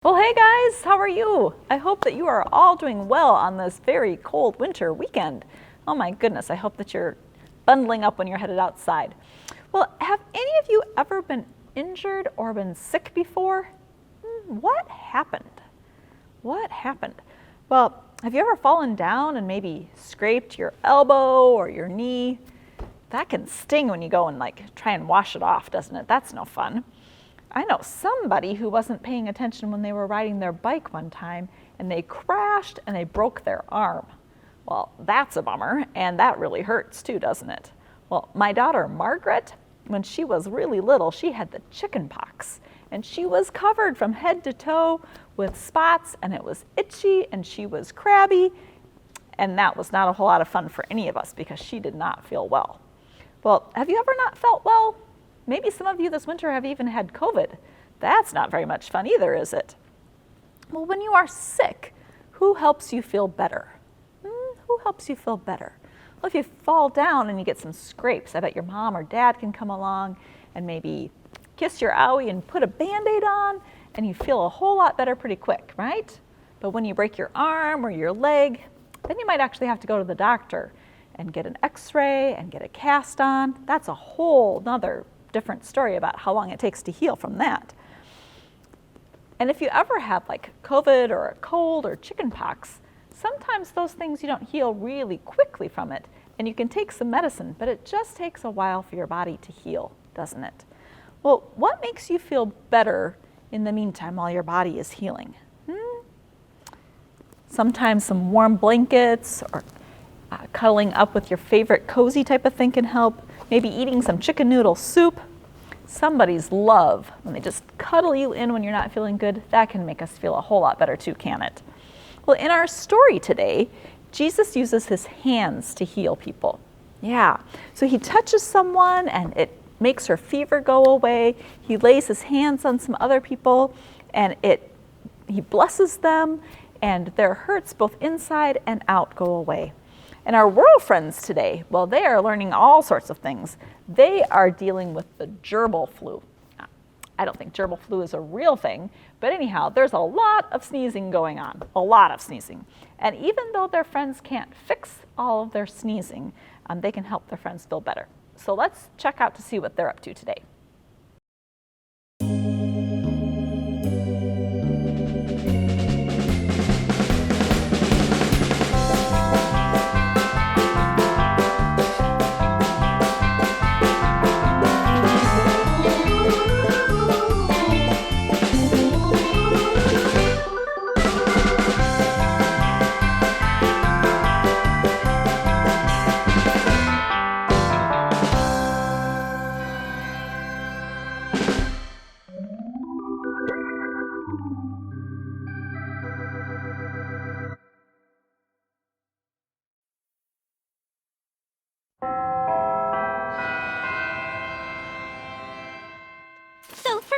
Well, hey guys, how are you? I hope that you are all doing well on this very cold winter weekend. Oh my goodness, I hope that you're bundling up when you're headed outside. Well, have any of you ever been injured or been sick before? What happened? What happened? Well, have you ever fallen down and maybe scraped your elbow or your knee? That can sting when you go and try and wash it off, doesn't it? That's no fun. I know somebody who wasn't paying attention when they were riding their bike one time and they crashed and they broke their arm. Well, that's a bummer, and that really hurts too, doesn't it? Well, my daughter Margaret, when she was really little, she had the chicken pox and she was covered from head to toe with spots and it was itchy and she was crabby, and that was not a whole lot of fun for any of us because she did not feel well. Well, have you ever not felt well? Maybe some of you this winter have even had COVID. That's not very much fun either, is it? Well, when you are sick, who helps you feel better? Who helps you feel better? Well, if you fall down and you get some scrapes, I bet your mom or dad can come along and maybe kiss your owie and put a Band-Aid on, and you feel a whole lot better pretty quick, right? But when you break your arm or your leg, then you might actually have to go to the doctor and get an x-ray and get a cast on. That's a whole nother different story about how long it takes to heal from that. And if you ever have COVID or a cold or chicken pox, sometimes those things you don't heal really quickly from it, and you can take some medicine, but it just takes a while for your body to heal, doesn't it? Well, what makes you feel better in the meantime while your body is healing? Sometimes some warm blankets or cuddling up with your favorite cozy type of thing can help. Maybe eating some chicken noodle soup. Somebody's love, when they just cuddle you in when you're not feeling good, that can make us feel a whole lot better too, can it? Well, in our story today, Jesus uses his hands to heal people. Yeah, so he touches someone and it makes her fever go away. He lays his hands on some other people and he blesses them, and their hurts both inside and out go away. And our world friends today, well, they are learning all sorts of things. They are dealing with the gerbil flu. I don't think gerbil flu is a real thing, but anyhow, there's a lot of sneezing going on, a lot of sneezing. And even though their friends can't fix all of their sneezing, they can help their friends feel better. So let's check out to see what they're up to today.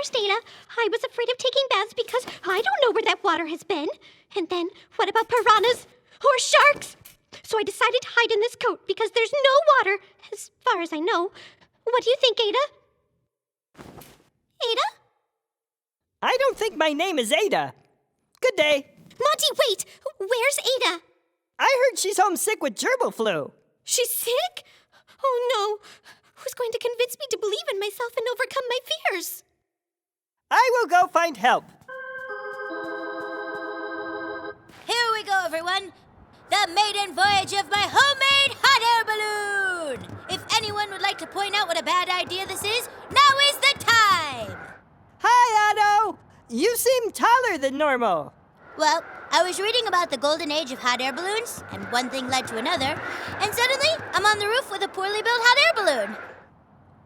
First, Ada, I was afraid of taking baths because I don't know where that water has been. And then, what about piranhas or sharks? So I decided to hide in this coat because there's no water, as far as I know. What do you think, Ada? Ada? I don't think my name is Ada. Good day. Monty, wait! Where's Ada? I heard she's homesick with gerbil flu. She's sick? Oh no! Who's going to convince me to believe in myself and overcome my fears? I will go find help. Here we go, everyone. The maiden voyage of my homemade hot air balloon. If anyone would like to point out what a bad idea this is, now is the time. Hi, Otto. You seem taller than normal. Well, I was reading about the golden age of hot air balloons, and one thing led to another, and suddenly I'm on the roof with a poorly built hot air balloon.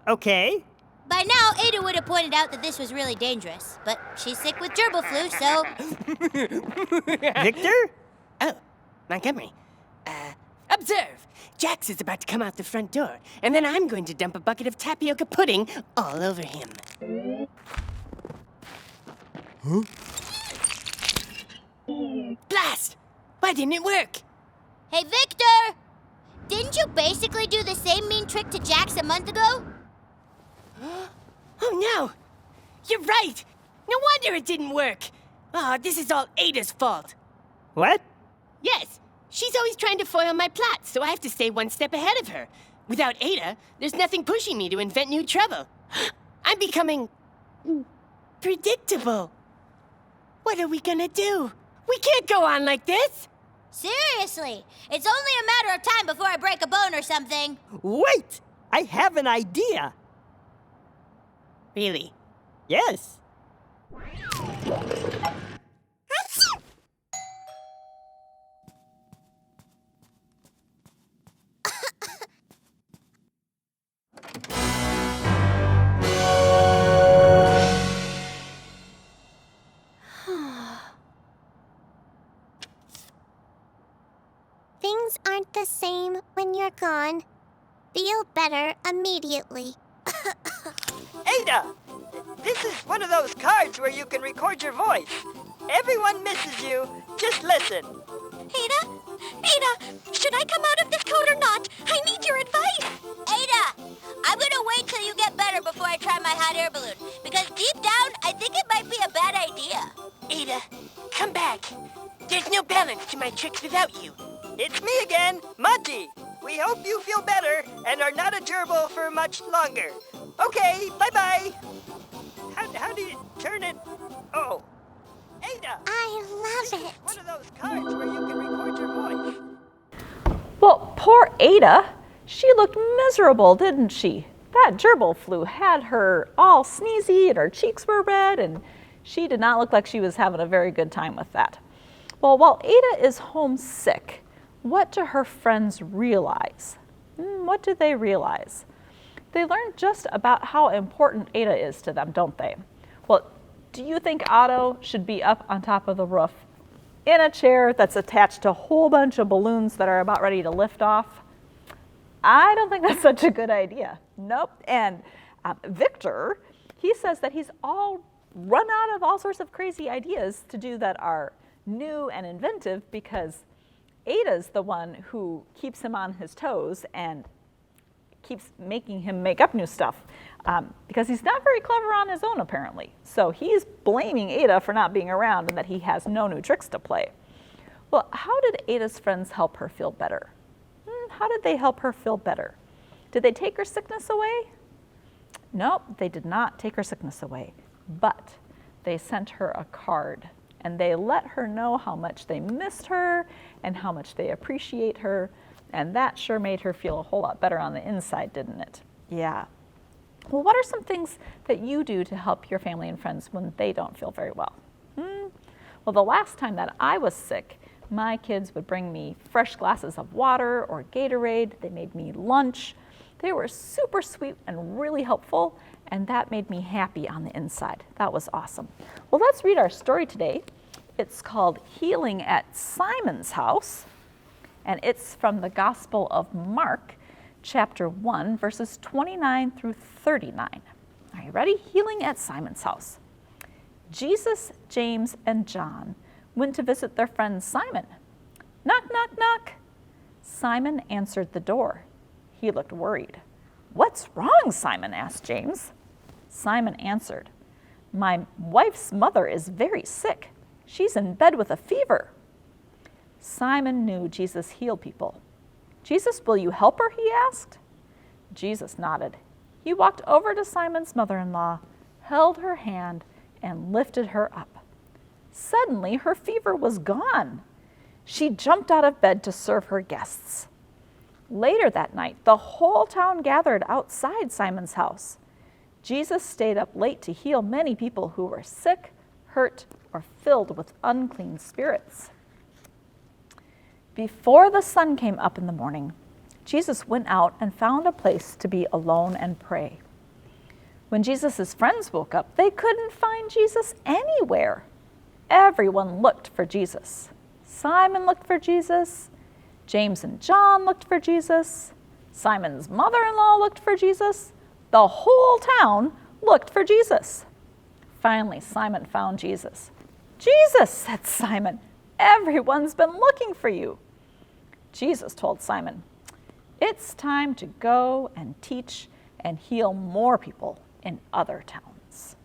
Okay. By now, Ada would have pointed out that this was really dangerous, but she's sick with gerbil flu, so... Victor? Oh, Montgomery. Observe! Jax is about to come out the front door, and then I'm going to dump a bucket of tapioca pudding all over him. Huh? Blast! Why didn't it work? Hey, Victor! Didn't you basically do the same mean trick to Jax a month ago? Oh, no! You're right! No wonder it didn't work! Oh, this is all Ada's fault. What? Yes, she's always trying to foil my plots, so I have to stay one step ahead of her. Without Ada, there's nothing pushing me to invent new trouble. I'm becoming predictable. What are we gonna do? We can't go on like this. Seriously, it's only a matter of time before I break a bone or something. Wait! I have an idea. Really? Yes. Things aren't the same when you're gone. Feel better immediately. Ada! This is one of those cards where you can record your voice. Everyone misses you. Just listen. Ada? Ada, should I come out of this coat or not? I need your advice. Ada, I'm gonna wait till you get better before I try my hot air balloon. Because deep down, I think it might be a bad idea. Ada, come back. There's no balance to my tricks without you. It's me again, Monty. We hope you feel better and are not a gerbil for much longer. Okay, bye-bye. How do you turn it? Oh, Ada! I love it. One of those cards where you can record your voice. Well, poor Ada. She looked miserable, didn't she? That gerbil flu had her all sneezy and her cheeks were red, and she did not look like she was having a very good time with that. Well, while Ada is homesick, what do her friends realize? What do they realize? They learn just about how important Ada is to them, don't they? Well, do you think Otto should be up on top of the roof in a chair that's attached to a whole bunch of balloons that are about ready to lift off? I don't think that's such a good idea. Nope. And Victor, he says that he's all run out of all sorts of crazy ideas to do that are new and inventive because Ada's the one who keeps him on his toes and keeps making him make up new stuff because he's not very clever on his own, apparently. So he's blaming Ada for not being around and that he has no new tricks to play. Well, how did Ada's friends help her feel better? How did they help her feel better? Did they take her sickness away? Nope, they did not take her sickness away, but they sent her a card and they let her know how much they missed her and how much they appreciate her. And that sure made her feel a whole lot better on the inside, didn't it? Yeah. Well, what are some things that you do to help your family and friends when they don't feel very well? Well, the last time that I was sick, my kids would bring me fresh glasses of water or Gatorade. They made me lunch. They were super sweet and really helpful, and that made me happy on the inside. That was awesome. Well, let's read our story today. It's called Healing at Simon's House. And it's from the Gospel of Mark, chapter 1, verses 29 through 39. Are you ready? Healing at Simon's house. Jesus, James, and John went to visit their friend Simon. Knock, knock, knock. Simon answered the door. He looked worried. What's wrong, Simon asked James. Simon answered, my wife's mother is very sick. She's in bed with a fever. Simon knew Jesus healed people. Jesus, will you help her? He asked. Jesus nodded. He walked over to Simon's mother-in-law, held her hand, and lifted her up. Suddenly, her fever was gone. She jumped out of bed to serve her guests. Later that night, the whole town gathered outside Simon's house. Jesus stayed up late to heal many people who were sick, hurt, or filled with unclean spirits. Before the sun came up in the morning, Jesus went out and found a place to be alone and pray. When Jesus' friends woke up, they couldn't find Jesus anywhere. Everyone looked for Jesus. Simon looked for Jesus. James and John looked for Jesus. Simon's mother-in-law looked for Jesus. The whole town looked for Jesus. Finally, Simon found Jesus. Jesus, said Simon, everyone's been looking for you. Jesus told Simon, it's time to go and teach and heal more people in other towns.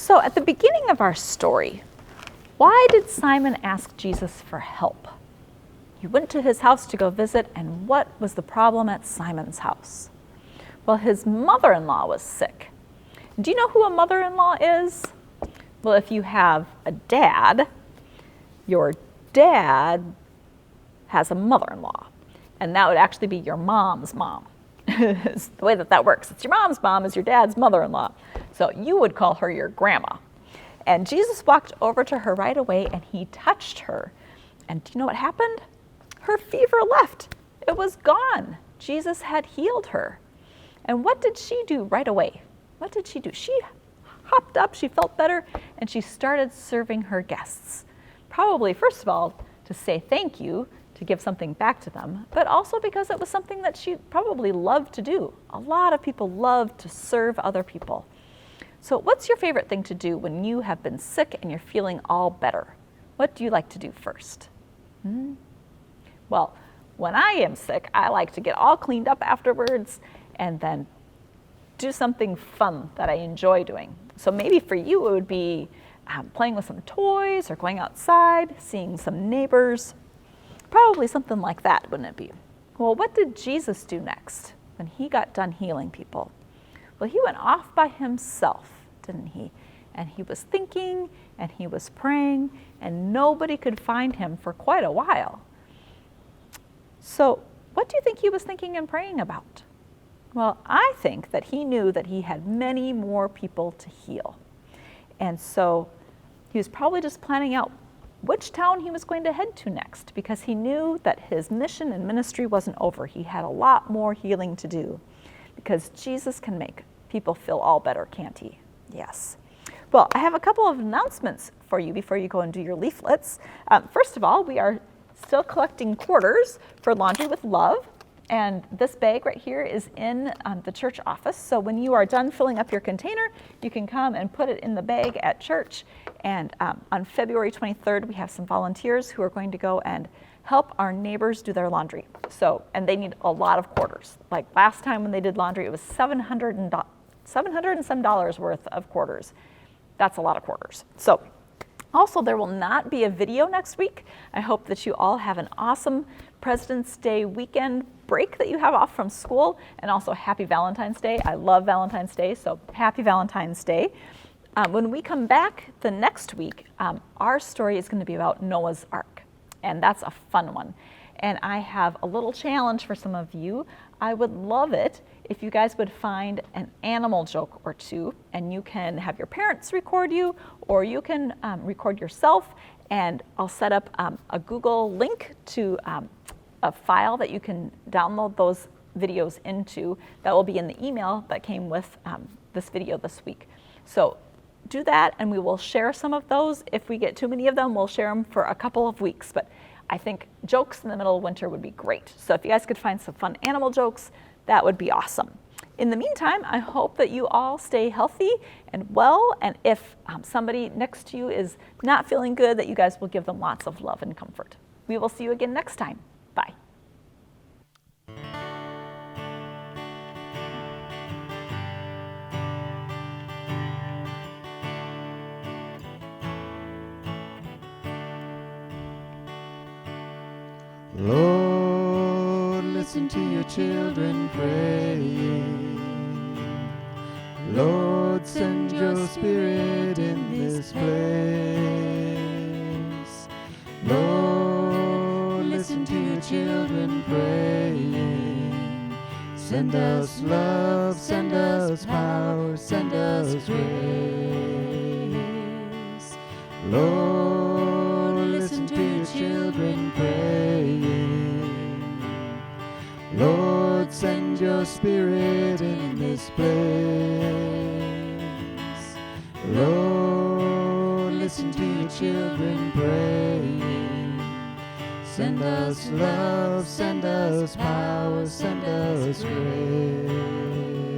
So at the beginning of our story, why did Simon ask Jesus for help? He went to his house to go visit, and what was the problem at Simon's house? Well, his mother-in-law was sick. Do you know who a mother-in-law is? Well, if you have a dad, your dad has a mother-in-law, and that would actually be your mom's mom. It's the way that works. It's your mom's mom is your dad's mother-in-law. So you would call her your grandma. And Jesus walked over to her right away, and he touched her. And do you know what happened? Her fever left. It was gone. Jesus had healed her. And what did she do right away? What did she do? She hopped up, she felt better, and she started serving her guests. Probably, first of all, to say thank you, to give something back to them, but also because it was something that she probably loved to do. A lot of people love to serve other people. So what's your favorite thing to do when you have been sick and you're feeling all better? What do you like to do first? Well, when I am sick, I like to get all cleaned up afterwards and then do something fun that I enjoy doing. So maybe for you, it would be playing with some toys or going outside, seeing some neighbors. Probably something like that, wouldn't it be? Well, what did Jesus do next when he got done healing people? Well, he went off by himself, didn't he? And he was thinking and he was praying, and nobody could find him for quite a while. So what do you think he was thinking and praying about? Well, I think that he knew that he had many more people to heal. And so he was probably just planning out which town he was going to head to next, because he knew that his mission and ministry wasn't over. He had a lot more healing to do, because Jesus can make people feel all better, can't he? Yes. Well, I have a couple of announcements for you before you go and do your leaflets. First of all, we are still collecting quarters for Laundry with Love. And this bag right here is in the church office. So when you are done filling up your container, you can come and put it in the bag at church. And on February 23rd, we have some volunteers who are going to go and help our neighbors do their laundry. So, and they need a lot of quarters. Like last time when they did laundry, it was $700 and some dollars worth of quarters. That's a lot of quarters. So also, there will not be a video next week. I hope that you all have an awesome President's Day weekend break that you have off from school, and also happy Valentine's Day. I love Valentine's Day, so happy Valentine's Day. When we come back the next week, our story is going to be about Noah's Ark, and that's a fun one. And I have a little challenge for some of you. I would love it if you guys would find an animal joke or two, and you can have your parents record you, or you can record yourself, and I'll set up a Google link to a file that you can download those videos into that will be in the email that came with this video this week. So do that, and we will share some of those. If we get too many of them, we'll share them for a couple of weeks, but I think jokes in the middle of winter would be great. So if you guys could find some fun animal jokes, that would be awesome. In the meantime, I hope that you all stay healthy and well, and if somebody next to you is not feeling good, that you guys will give them lots of love and comfort. We will see you again next time. Bye. Lord, listen to your children praying. Lord, send your spirit in this place. Lord, listen to your children praying. Send us love, send us power, send us grace. Lord, listen to your children praying. Lord, send your spirit in this place. Lord, listen to your children praying. Send us love, send us power, send us grace.